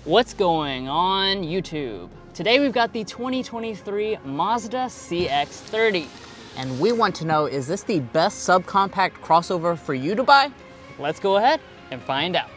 What's going on YouTube? Today we've got the 2023 Mazda CX-30. And we want to know, is this the best subcompact crossover for you to buy? Let's go ahead and find out.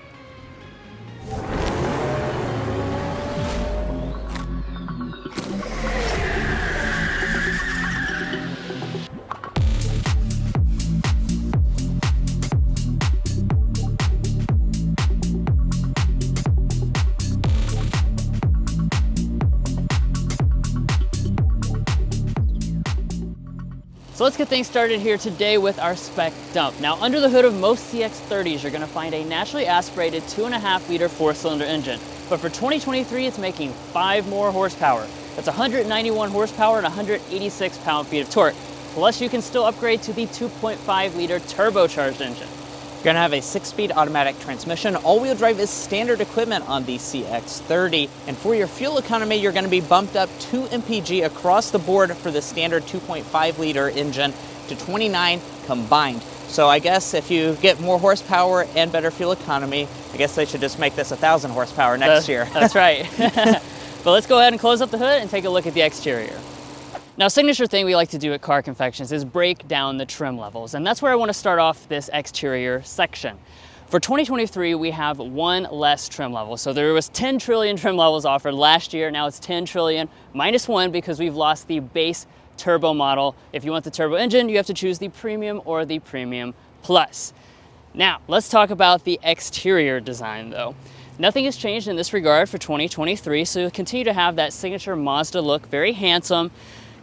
So let's get things started here today with our spec dump. Now, under the hood of most CX-30s, you're gonna find a naturally aspirated 2.5-liter 4-cylinder engine. But for 2023, it's making 5 more horsepower. That's 191 horsepower and 186 pound-feet of torque. Plus, you can still upgrade to the 2.5-liter turbocharged engine. You're gonna have a 6-speed automatic transmission. All-wheel drive is standard equipment on the CX-30. And for your fuel economy, you're gonna be bumped up 2 mpg across the board for the standard 2.5-liter engine to 29 combined. So I guess if you get more horsepower and better fuel economy, I guess they should just make this 1,000 horsepower next year. That's right. But let's go ahead and close up the hood and take a look at the exterior. Now, a signature thing we like to do at Car Confections is break down the trim levels, and that's where I want to start off this exterior section. For 2023, we have 1 less trim level. So there was 10 trillion trim levels offered last year. Now it's 10 trillion minus 1 because we've lost the base turbo model. If you want the turbo engine, you have to choose the Premium or the Premium Plus. Now, let's talk about the exterior design though. Nothing has changed in this regard for 2023, so you'll continue to have that signature Mazda look, very handsome.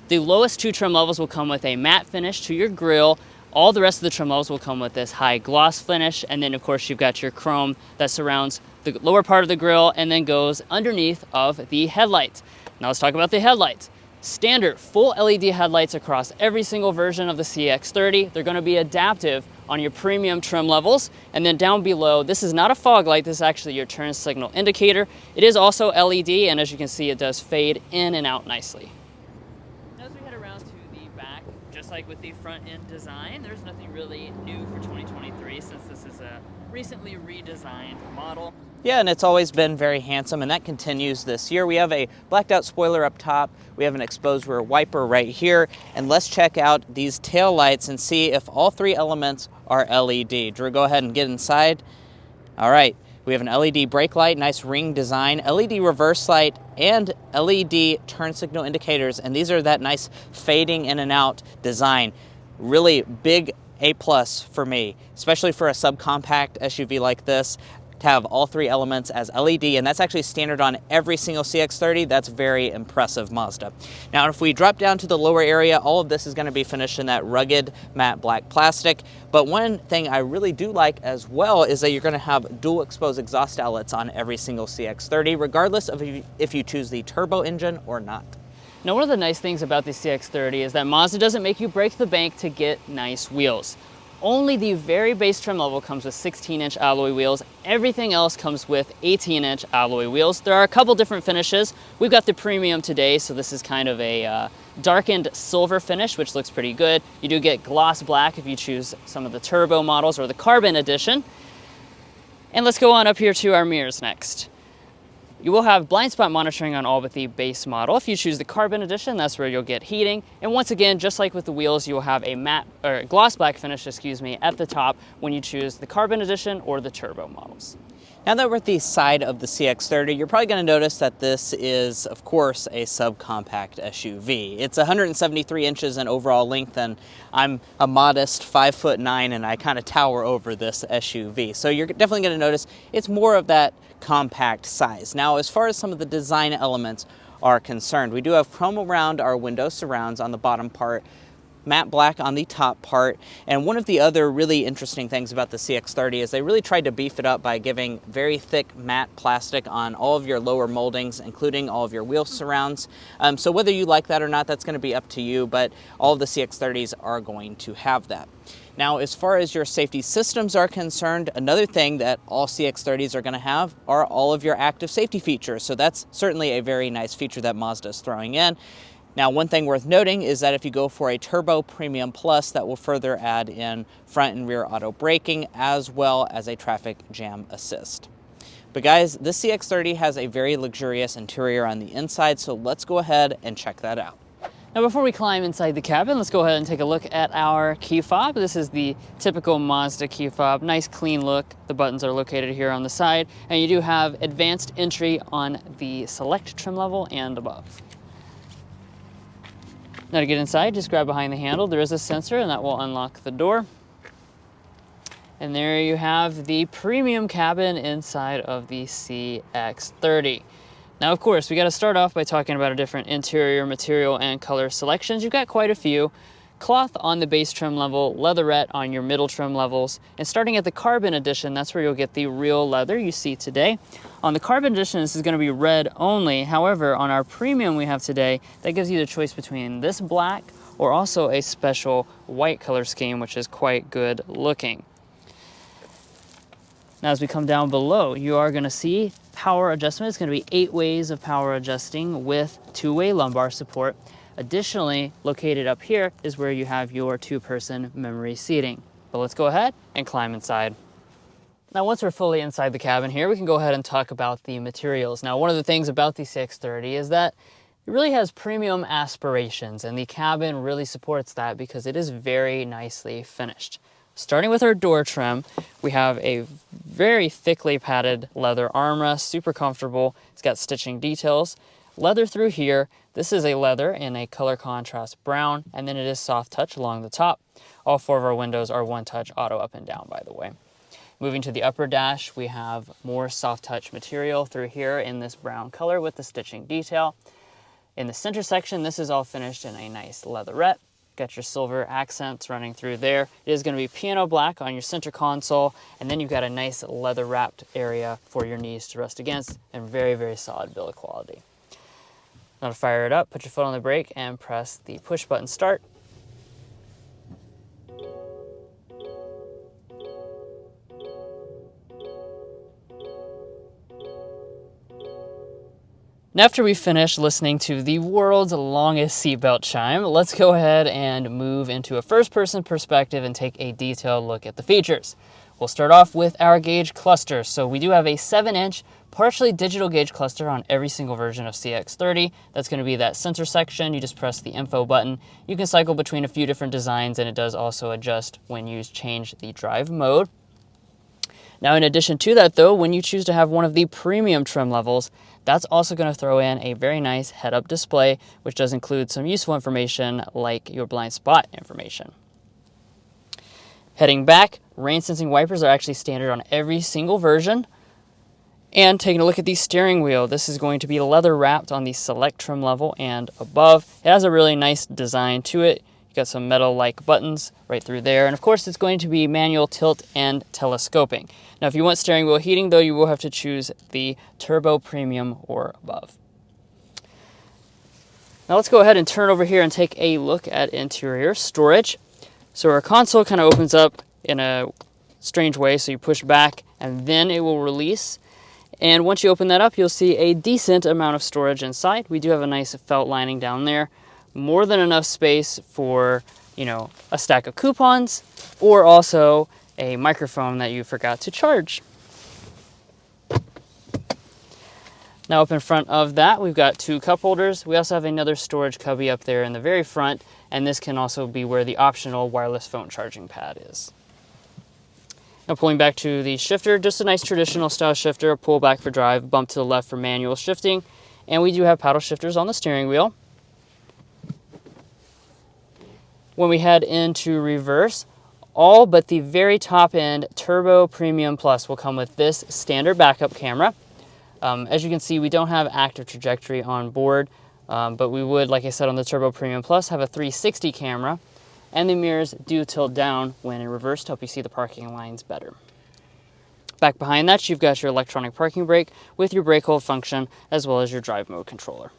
The lowest 2 trim levels will come with a matte finish to your grille. All the rest of the trim levels will come with this high gloss finish. And then of course you've got your chrome that surrounds the lower part of the grille and then goes underneath of the headlights. Now let's talk about the headlights. Standard full LED headlights across every single version of the CX-30. They're gonna be adaptive on your premium trim levels. And then down below, this is not a fog light, this is actually your turn signal indicator. It is also LED, and as you can see, it does fade in and out nicely. Just like with the front end design, there's nothing really new for 2023 since this is a recently redesigned model. Yeah, and it's always been very handsome, and that continues this year. We have a blacked out spoiler up top, we have an exposed rear wiper right here, and let's check out these tail lights and see if all 3 elements are LED. Drew, go ahead and get inside. All right. We have an LED brake light, nice ring design, LED reverse light, and LED turn signal indicators. And these are that nice fading in and out design. Really big A+ for me, especially for a subcompact SUV like this, to have all 3 elements as LED, and that's actually standard on every single CX-30. That's very impressive Mazda. Now, if we drop down to the lower area, all of this is gonna be finished in that rugged matte black plastic. But one thing I really do like as well is that you're gonna have dual exposed exhaust outlets on every single CX-30, regardless of if you choose the turbo engine or not. Now, one of the nice things about the CX-30 is that Mazda doesn't make you break the bank to get nice wheels. Only the very base trim level comes with 16-inch alloy wheels. Everything else comes with 18-inch alloy wheels. There are a couple different finishes. We've got the Premium today, so this is kind of a darkened silver finish, which looks pretty good. You do get gloss black if you choose some of the turbo models or the carbon edition. And let's go on up here to our mirrors next. You will have blind spot monitoring on all but the base model. If you choose the carbon edition, that's where you'll get heating. And once again, just like with the wheels, you will have a matte or gloss black finish, at the top when you choose the carbon edition or the turbo models. Now that we're at the side of the CX-30, you're probably going to notice that this is, of course, a subcompact SUV. It's 173 inches in overall length, and I'm a modest 5'9", and I kind of tower over this SUV. So you're definitely going to notice it's more of that compact size. Now, as far as some of the design elements are concerned, we do have chrome around our window surrounds on the bottom part, matte black on the top part. And one of the other really interesting things about the CX-30 is they really tried to beef it up by giving very thick matte plastic on all of your lower moldings, including all of your wheel surrounds. So whether you like that or not, that's going to be up to you, but all of the CX-30s are going to have that. Now, as far as your safety systems are concerned, another thing that all CX-30s are going to have are all of your active safety features. So that's certainly a very nice feature that Mazda is throwing in. Now, one thing worth noting is that if you go for a Turbo Premium Plus, that will further add in front and rear auto braking as well as a traffic jam assist. But guys, this CX-30 has a very luxurious interior on the inside, so let's go ahead and check that out. Now before we climb inside the cabin, let's go ahead and take a look at our key fob. This is the typical Mazda key fob. Nice clean look. The buttons are located here on the side, and you do have advanced entry on the select trim level and above. Now to get inside, just grab behind the handle. There is a sensor and that will unlock the door. And there you have the premium cabin inside of the CX-30. Now, of course, we got to start off by talking about our different interior material and color selections. You've got quite a few. Cloth on the base trim level, leatherette on your middle trim levels, and starting at the Carbon Edition, that's where you'll get the real leather you see today. On the Carbon Edition, this is going to be red only. However, on our premium we have today, that gives you the choice between this black or also a special white color scheme, which is quite good looking. Now, as we come down below, you are going to see power adjustment. It's going to be 8 ways of power adjusting with 2-way lumbar support. Additionally, located up here is where you have your 2-person memory seating. But let's go ahead and climb inside. Now, once we're fully inside the cabin here, we can go ahead and talk about the materials. Now, one of the things about the CX-30 is that it really has premium aspirations, and the cabin really supports that because it is very nicely finished. Starting with our door trim, we have a very thickly padded leather armrest, super comfortable. It's got stitching details. Leather through here. This is a leather in a color contrast brown, and then it is soft touch along the top. All 4 of our windows are one-touch auto up and down, by the way. Moving to the upper dash, we have more soft touch material through here in this brown color with the stitching detail. In the center section, this is all finished in a nice leatherette. Got your silver accents running through there. It is going to be piano black on your center console, and then you've got a nice leather wrapped area for your knees to rest against, and very, very solid build quality. Now to fire it up, put your foot on the brake and press the push button start. And after we finish listening to the world's longest seatbelt chime, let's go ahead and move into a first-person perspective and take a detailed look at the features. We'll start off with our gauge cluster. So we do have a 7-inch partially digital gauge cluster on every single version of CX-30. That's going to be that center section. You just press the info button. You can cycle between a few different designs, and it does also adjust when you change the drive mode. Now, in addition to that, though, when you choose to have one of the premium trim levels, that's also going to throw in a very nice head-up display, which does include some useful information like your blind spot information. Heading back, rain-sensing wipers are actually standard on every single version. And taking a look at the steering wheel, this is going to be leather-wrapped on the select trim level and above. It has a really nice design to it. You got some metal-like buttons right through there. And of course, it's going to be manual tilt and telescoping. Now, if you want steering wheel heating, though, you will have to choose the Turbo Premium or above. Now, let's go ahead and turn over here and take a look at interior storage. So our console kind of opens up in a strange way. So you push back, and then it will release. And once you open that up, you'll see a decent amount of storage inside. We do have a nice felt lining down there. More than enough space for, a stack of coupons or also a microphone that you forgot to charge. Now up in front of that, we've got 2 cup holders. We also have another storage cubby up there in the very front, and this can also be where the optional wireless phone charging pad is. Now pulling back to the shifter, just a nice traditional style shifter, pull back for drive, bump to the left for manual shifting, and we do have paddle shifters on the steering wheel. When we head into reverse, all but the very top end Turbo Premium Plus will come with this standard backup camera. As you can see, we don't have active trajectory on board, but we would, like I said, on the Turbo Premium Plus, have a 360 camera, and the mirrors do tilt down when in reverse to help you see the parking lines better. Back behind that, you've got your electronic parking brake with your brake hold function, as well as your drive mode controller.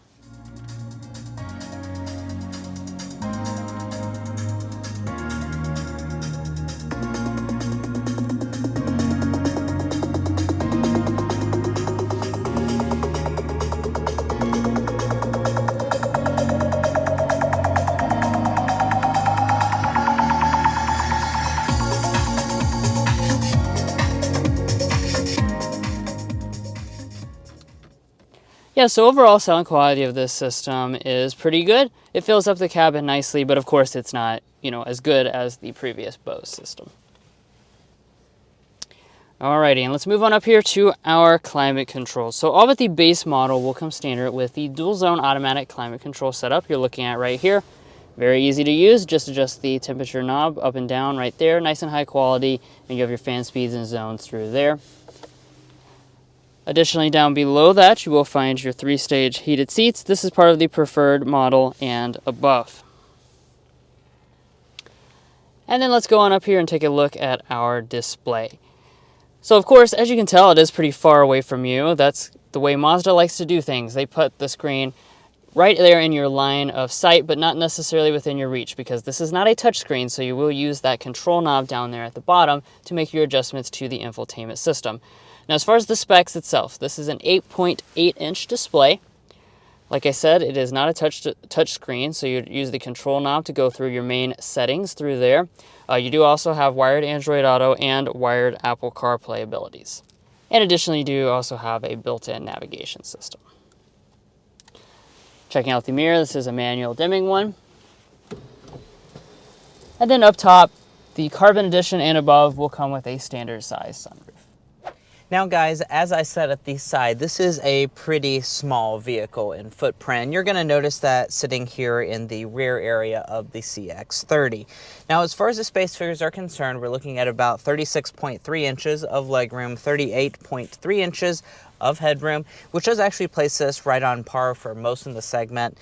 Yeah, so overall sound quality of this system is pretty good. It fills up the cabin nicely, but of course it's not, as good as the previous Bose system. Alrighty, and let's move on up here to our climate control. So all but the base model will come standard with the dual zone automatic climate control setup you're looking at right here. Very easy to use, just adjust the temperature knob up and down right there, nice and high quality, and you have your fan speeds and zones through there. Additionally, down below that, you will find your 3-stage heated seats. This is part of the preferred model and above. And then let's go on up here and take a look at our display. So of course, as you can tell, it is pretty far away from you. That's the way Mazda likes to do things. They put the screen right there in your line of sight, but not necessarily within your reach, because this is not a touchscreen, so you will use that control knob down there at the bottom to make your adjustments to the infotainment system. Now, as far as the specs itself, this is an 8.8-inch display. Like I said, it is not a touch screen, so you'd use the control knob to go through your main settings through there. You do also have wired Android Auto and wired Apple CarPlay abilities. And additionally, you do also have a built-in navigation system. Checking out the mirror, this is a manual dimming one. And then up top, the Carbon Edition and above will come with a standard size sunroof. Now guys, as I said at the side, this is a pretty small vehicle in footprint. You're going to notice that sitting here in the rear area of the CX-30. Now as far as the space figures are concerned, we're looking at about 36.3 inches of legroom, 38.3 inches of headroom, which does actually place this right on par for most in the segment.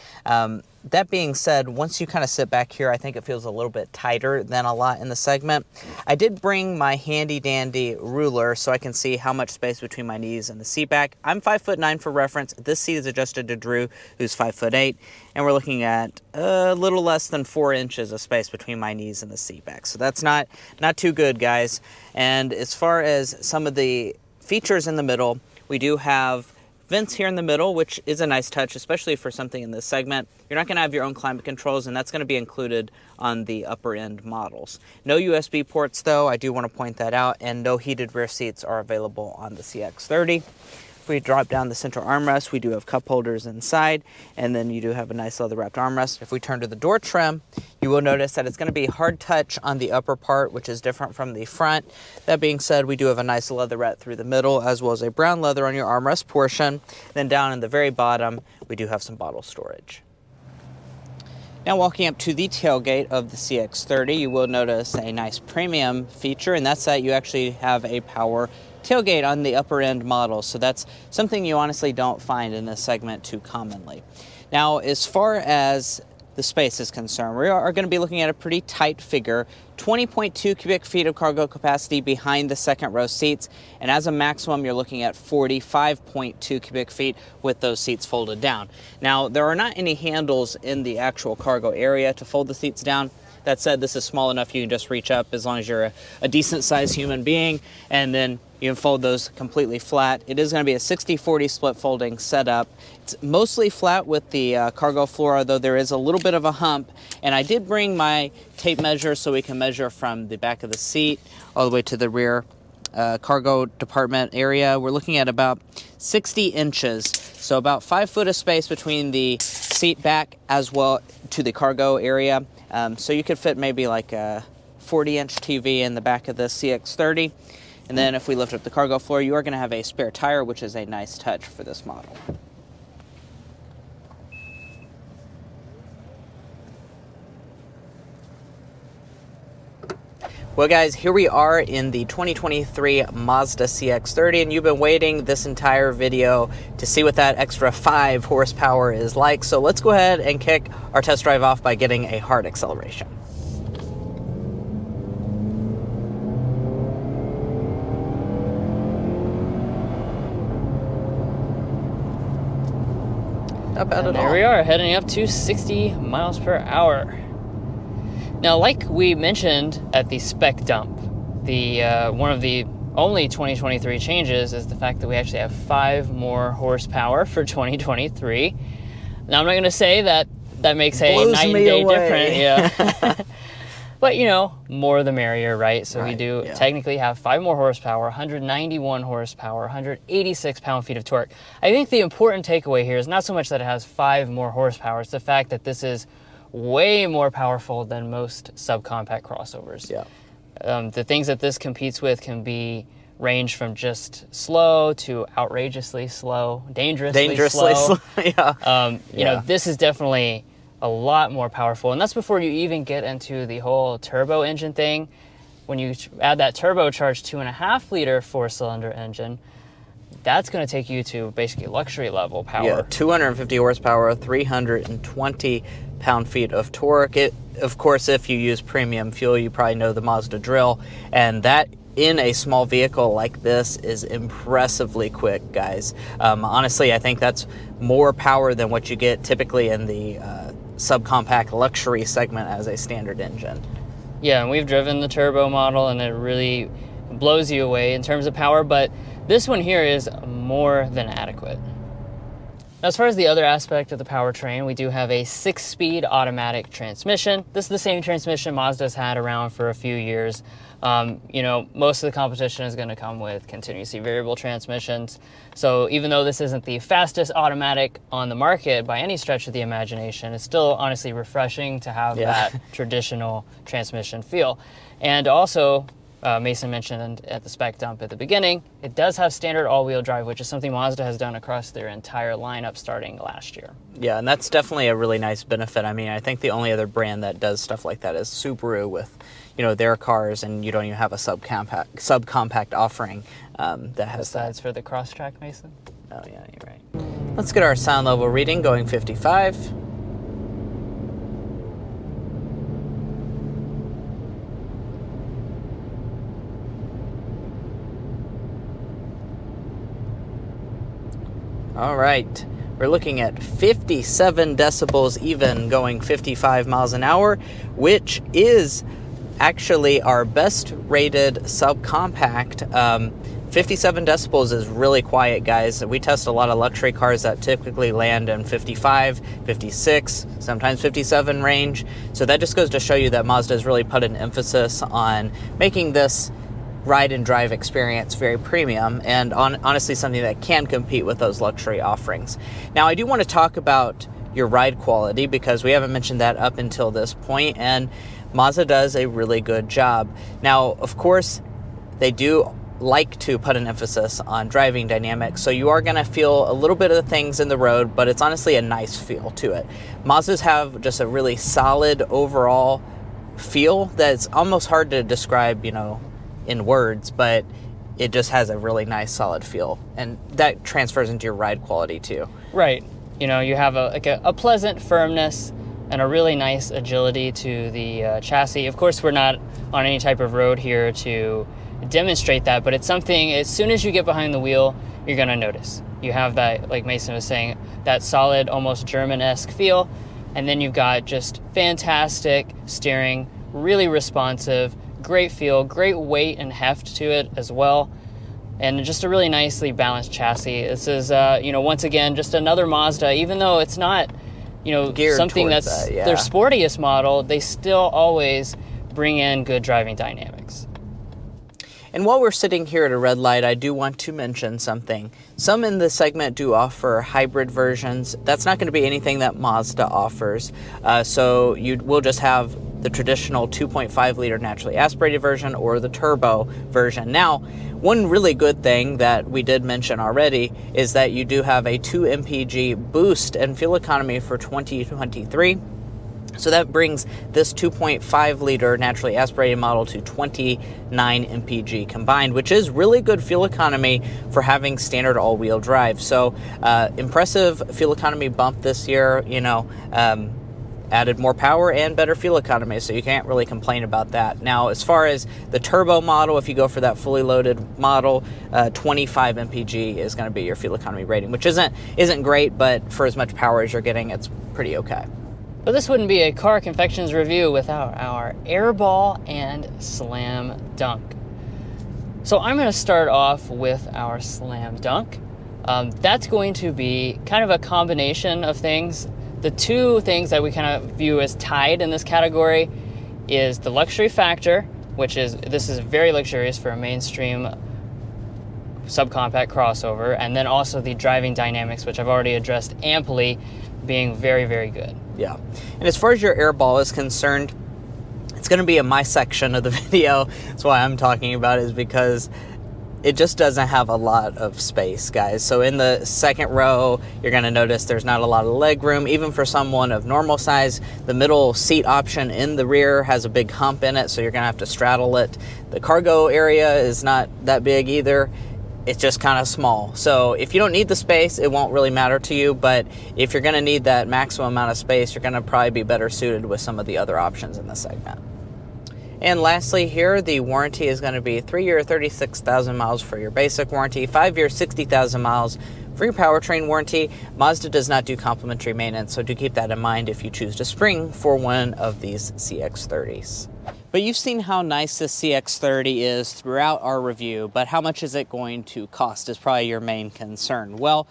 That being said, once you kind of sit back here, I think it feels a little bit tighter than a lot in the segment. I did bring my handy dandy ruler so I can see how much space between my knees and the seat back. I'm 5'9" for reference. This seat is adjusted to Drew, who's 5'8", and we're looking at a little less than 4 inches of space between my knees and the seat back. So that's not too good, guys. And as far as some of the features in the middle, we do have vents here in the middle, which is a nice touch, especially for something in this segment. You're not going to have your own climate controls, and that's going to be included on the upper end models. No USB ports though, I do want to point that out, and no heated rear seats are available on the CX-30. If we drop down the central armrest, we do have cup holders inside, and then you do have a nice leather wrapped armrest. If we turn to the door trim, you will notice that it's going to be hard touch on the upper part, which is different from the front. That being said, we do have a nice leather wrap through the middle, as well as a brown leather on your armrest portion. Then down in the very bottom, we do have some bottle storage. Now walking up to the tailgate of the CX-30, you will notice a nice premium feature, and that's that you actually have a power tailgate on the upper end model. So that's something you honestly don't find in this segment too commonly. Now, as far as the space is concerned, we are going to be looking at a pretty tight figure, 20.2 cubic feet of cargo capacity behind the second row seats, and as a maximum you're looking at 45.2 cubic feet with those seats folded down. Now, there are not any handles in the actual cargo area to fold the seats down. That said, this is small enough you can just reach up as long as you're a decent sized human being, and then you can fold those completely flat. It is going to be a 60-40 split folding setup. It's mostly flat with the cargo floor, although there is a little bit of a hump. And I did bring my tape measure so we can measure from the back of the seat all the way to the rear cargo department area. We're looking at about 60 inches, so about 5 foot of space between the seat back as well to the cargo area. So you could fit maybe like a 40-inch TV in the back of the CX-30. And then if we lift up the cargo floor, you are going to have a spare tire, which is a nice touch for this model. Well guys, here we are in the 2023 Mazda CX-30, and you've been waiting this entire video to see what that extra 5 horsepower is like. So let's go ahead and kick our test drive off by getting a hard acceleration. Not bad at all. There we are, heading up to 60 miles per hour. Now, like we mentioned at the spec dump, one of the only 2023 changes is the fact that we actually have 5 more horsepower for 2023. Now, I'm not going to say that makes a night and day difference. Yeah. But, you know, more the merrier, right? So we Right, do yeah. technically have 5 more horsepower, 191 horsepower, 186 pound-feet of torque. I think the important takeaway here is not so much that it has 5 more horsepower, it's the fact that this is way more powerful than most subcompact crossovers. Yeah. The things that this competes with can be range from just slow to outrageously slow, dangerously slow. Yeah. You know, this is definitely a lot more powerful, and that's before you even get into the whole turbo engine thing. When you add that turbocharged 2.5 liter 4-cylinder engine, that's going to take you to basically luxury level power. Yeah, 250 horsepower, 320 pound-feet of torque. Of course, if you use premium fuel, you probably know the Mazda drill, and that in a small vehicle like this is impressively quick, guys. Honestly, I think that's more power than what you get typically in the subcompact luxury segment as a standard engine. Yeah, and we've driven the turbo model, and it really blows you away in terms of power, but this one here is more than adequate. Now, as far as the other aspect of the powertrain, we do have a 6-speed automatic transmission. This is the same transmission Mazda's had around for a few years. You know, most of the competition is going to come with continuously variable transmissions. So even though this isn't the fastest automatic on the market by any stretch of the imagination, it's still honestly refreshing to have that traditional transmission feel. And also, Mason mentioned at the spec dump at the beginning, it does have standard all-wheel drive, which is something Mazda has done across their entire lineup starting last year. Yeah, and that's definitely a really nice benefit. I mean, I think the only other brand that does stuff like that is Subaru with, you know, their cars, and you don't even have a subcompact offering that has Besides for the Crosstrack, Mason? Oh yeah, you're right. Let's get our sound level reading going 55. All right, we're looking at 57 decibels even going 55 miles an hour, which is actually our best rated subcompact. 57 decibels is really quiet, guys. We test a lot of luxury cars that typically land in 55, 56, sometimes 57 range. So that just goes to show you that Mazda has really put an emphasis on making this ride and drive experience very premium, and honestly something that can compete with those luxury offerings. Now, I do want to talk about your ride quality because we haven't mentioned that up until this point, and Mazda does a really good job. Now, of course, they do like to put an emphasis on driving dynamics, so you are going to feel a little bit of the things in the road, but it's honestly a nice feel to it. Mazdas have just a really solid overall feel that's almost hard to describe, you know, in words, but it just has a really nice solid feel, and that transfers into your ride quality too. Right. You know, you have a pleasant firmness and a really nice agility to the chassis. Of course, we're not on any type of road here to demonstrate that, but it's something, as soon as you get behind the wheel, you're going to notice. You have that, like Mason was saying, that solid, almost German-esque feel, and then you've got just fantastic steering, really responsive, great feel, great weight and heft to it as well, and just a really nicely balanced chassis. This is, you know, once again, just another Mazda, even though it's not, you know, Geared something towards that's that, yeah. their sportiest model, they still always bring in good driving dynamics. And while we're sitting here at a red light, I do want to mention something. Some in this segment do offer hybrid versions. That's not going to be anything that Mazda offers. So you will just have the traditional 2.5 liter naturally aspirated version or the turbo version. Now, one really good thing that we did mention already is that you do have a 2 mpg boost in fuel economy for 2023. So that brings this 2.5 liter naturally aspirated model to 29 mpg combined, which is really good fuel economy for having standard all-wheel drive. So impressive fuel economy bump this year, you know, added more power and better fuel economy, so you can't really complain about that. Now, as far as the turbo model, if you go for that fully loaded model, 25 mpg is going to be your fuel economy rating, which isn't great, but for as much power as you're getting, it's pretty okay. But this wouldn't be a Car Confections review without our airball and slam dunk. So I'm going to start off with our slam dunk. That's going to be kind of a combination of things. The two things that we kind of view as tied in this category is the luxury factor, this is very luxurious for a mainstream subcompact crossover, and then also the driving dynamics, which I've already addressed amply, being very, very good. Yeah, and as far as your air ball is concerned, it's going to be in my section of the video. That's why I'm talking about it, is because it just doesn't have a lot of space, guys. So in the second row, you're going to notice there's not a lot of leg room. Even for someone of normal size, the middle seat option in the rear has a big hump in it, so you're going to have to straddle it. The cargo area is not that big either. It's just kind of small. So if you don't need the space, it won't really matter to you, but if you're going to need that maximum amount of space, you're going to probably be better suited with some of the other options in this segment. And lastly here, the warranty is going to be 3-year 36,000 miles for your basic warranty, 5-year 60,000 miles for your powertrain warranty. Mazda does not do complimentary maintenance, so do keep that in mind if you choose to spring for one of these CX-30s. But you've seen how nice this CX-30 is throughout our review, but how much is it going to cost is probably your main concern. Well,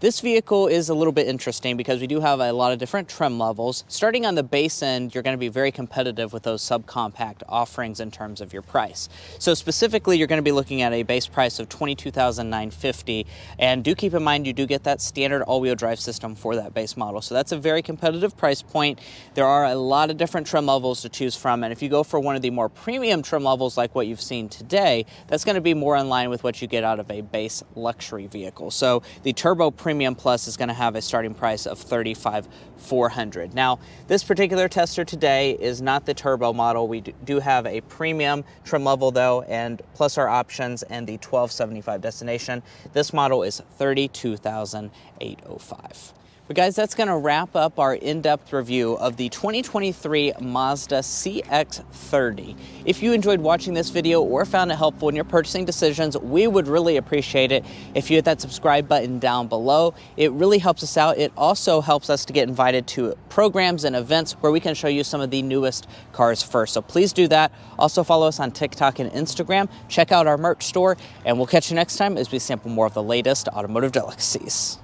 this vehicle is a little bit interesting because we do have a lot of different trim levels. Starting on the base end, you're going to be very competitive with those subcompact offerings in terms of your price. So specifically, you're going to be looking at a base price of $22,950, and do keep in mind you do get that standard all-wheel drive system for that base model. So that's a very competitive price point. There are a lot of different trim levels to choose from, and if you go for one of the more premium trim levels like what you've seen today, that's going to be more in line with what you get out of a base luxury vehicle. So the Turbo Premium Plus is going to have a starting price of $35,400. Now, this particular tester today is not the turbo model. We do have a premium trim level though, and plus our options and the $1,275 destination. This model is $32,805. But guys, that's going to wrap up our in-depth review of the 2023 Mazda CX-30. If you enjoyed watching this video or found it helpful in your purchasing decisions, we would really appreciate it if you hit that subscribe button down below. It really helps us out. It also helps us to get invited to programs and events where we can show you some of the newest cars first. So please do that. Also follow us on TikTok and Instagram. Check out our merch store, and we'll catch you next time as we sample more of the latest automotive delicacies.